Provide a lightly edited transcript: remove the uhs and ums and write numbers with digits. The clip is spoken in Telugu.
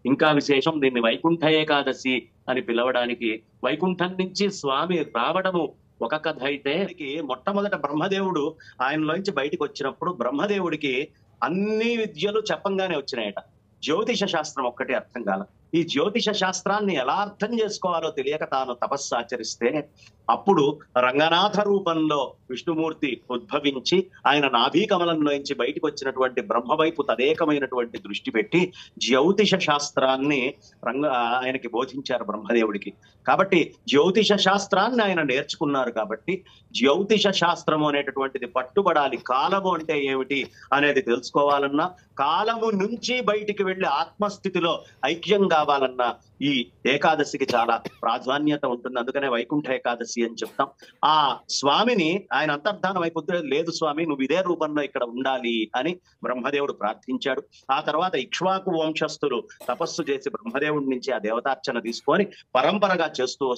ఇంకా విశేషం, దీన్ని వైకుంఠ ఏకాదశి అని పిలవడానికి వైకుంఠం నుంచి స్వామి రావడము ఒక కథ అయితే, మొట్టమొదట బ్రహ్మదేవుడు ఆయనలోంచి బయటికి వచ్చినప్పుడు బ్రహ్మదేవుడికి అన్ని విద్యలు చెప్పంగానే వచ్చినాయట. జ్యోతిష శాస్త్రం ఒక్కటి అర్థం కాల. ఈ జ్యోతిష శాస్త్రాన్ని ఎలా అర్థం చేసుకోవాలో తెలియక తాను తపస్సు ఆచరిస్తే అప్పుడు రంగనాథ రూపంలో విష్ణుమూర్తి ఉద్భవించి ఆయన నాభీకమలంలోంచి బయటికి వచ్చినటువంటి బ్రహ్మ వైపు తదేకమైనటువంటి దృష్టి పెట్టి జ్యోతిష శాస్త్రాన్ని ఆయనకి బోధించారు బ్రహ్మదేవుడికి. కాబట్టి జ్యోతిష శాస్త్రాన్ని ఆయన నేర్చుకున్నారు. కాబట్టి జ్యోతిష శాస్త్రము అనేటటువంటిది పట్టుబడాలి. కాలము అంటే ఏమిటి అనేది తెలుసుకోవాలన్నా, కాలము నుంచి బయటికి వెళ్లి ఆత్మస్థితిలో ఐక్యం కావాలన్నా ఈ ఏకాదశికి చాలా ప్రాధాన్యత ఉంటుంది. అందుకనే వైకుంఠ ఏకాదశి అని చెప్తాం. ఆ స్వామిని ఆయన అంతర్ధానం అయిపోతే, లేదు స్వామి నువ్వు ఇదే రూపంలో ఇక్కడ ఉండాలి అని బ్రహ్మదేవుడు ప్రార్థించాడు. ఆ తర్వాత ఇక్ష్వాకు వంశస్థులు తపస్సు చేసి బ్రహ్మదేవుడి నుంచి ఆ దేవతార్చన తీసుకొని పరంపరగా చేస్తూ వస్తూ